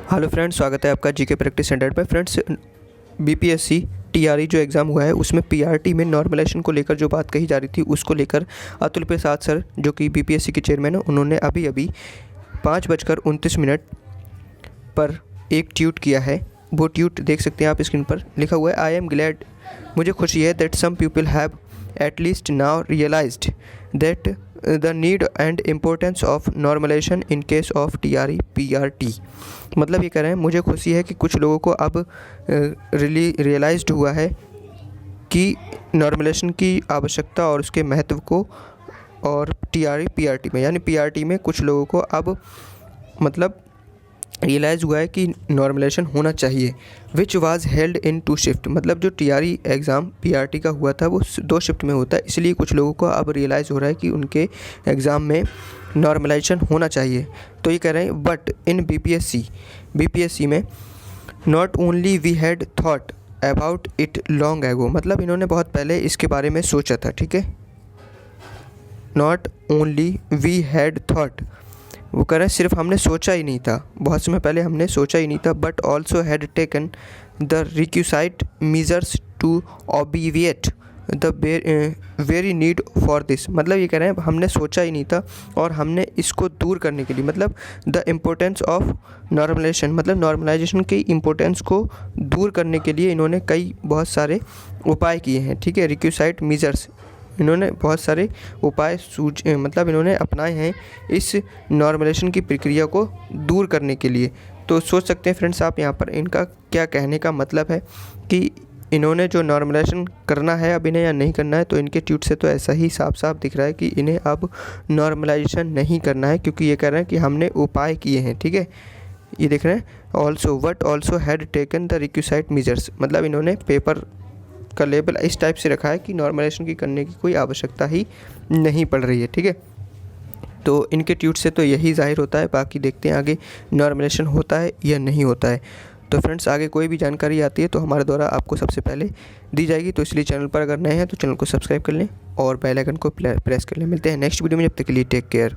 Hello friends, स्वागत है आपका जीके प्रैक्टिस सेंटर पर। फ्रेंड्स, बीपीएससी टीआरई जो एग्ज़ाम हुआ है उसमें पीआरटी में नॉर्मलाइजेशन को लेकर जो बात कही जा रही थी उसको लेकर अतुल प्रसाद सर जो कि बीपीएससी के चेयरमैन हैं, उन्होंने अभी 5:29 पर एक ट्वीट किया है। वो ट्वीट देख सकते हैं आप स्क्रीन पर। लिखा हुआ है, आई एम ग्लैड, मुझे खुशी है that some people have at least now realised that the need and importance of normalisation in case of TRE PRT. मतलब ये कह रहे हैं, मुझे खुशी है कि कुछ लोगों को अब रियलाइज्ड हुआ है कि नॉर्मलाइजेशन की आवश्यकता और उसके महत्व को, और टीआरई पीआरटी में यानी पीआरटी में कुछ लोगों को अब मतलब रियलाइज़ हुआ है कि नॉर्मलाइजेशन होना चाहिए। Which was held in 2 shift, मतलब जो टीआरई एग्ज़ाम पीआरटी का हुआ था वो 2 शिफ्ट में होता है, इसलिए कुछ लोगों को अब रियलाइज़ हो रहा है कि उनके एग्ज़ाम में नॉर्मलाइजेशन होना चाहिए। तो ये कह रहे हैं, बट इन बीपीएससी में not only we had thought about it long ago, मतलब इन्होंने बहुत पहले इसके बारे में सोचा था। ठीक है, not only we had thought, वो कह रहे हैं सिर्फ हमने सोचा ही नहीं था, बहुत समय पहले हमने सोचा ही नहीं था, but also had taken the requisite measures to obviate the very need for this. मतलब ये कह रहे हैं हमने सोचा ही नहीं था और हमने इसको दूर करने के लिए, मतलब द इम्पोर्टेंस ऑफ नॉर्मलाइजेशन, मतलब नॉर्मलाइजेशन की इम्पोर्टेंस को दूर करने के लिए इन्होंने बहुत सारे उपाय किए हैं। ठीक है, रिक्विसाइट मेजर्स, इन्होंने बहुत सारे उपाय मतलब इन्होंने अपनाए हैं इस नॉर्मलाइजेशन की प्रक्रिया को दूर करने के लिए। तो सोच सकते हैं फ्रेंड्स आप यहाँ पर इनका क्या कहने का मतलब है कि इन्होंने जो नॉर्मलाइजेशन करना है अब इन्हें या नहीं करना है। तो इनके ट्वीट से तो ऐसा ही साफ साफ दिख रहा है कि इन्हें अब नॉर्मलाइजेशन नहीं करना है, क्योंकि ये कह रहे हैं कि हमने उपाय किए हैं। ठीक है, ये देख रहे हैं, also had taken the requisite measures, मतलब इन्होंने पेपर का लेबल इस टाइप से रखा है कि नॉर्मलाइजेशन की करने की कोई आवश्यकता ही नहीं पड़ रही है। ठीक है, तो इनके ट्वीट से तो यही जाहिर होता है, बाकी देखते हैं आगे नॉर्मलाइजेशन होता है या नहीं होता है। तो फ्रेंड्स, आगे कोई भी जानकारी आती है तो हमारे द्वारा आपको सबसे पहले दी जाएगी, तो इसलिए चैनल पर अगर नए हैं तो चैनल को सब्सक्राइब कर लें और बेल आइकन को प्रेस कर लें। मिलते हैं नेक्स्ट वीडियो में, जब तक के लिए टेक केयर।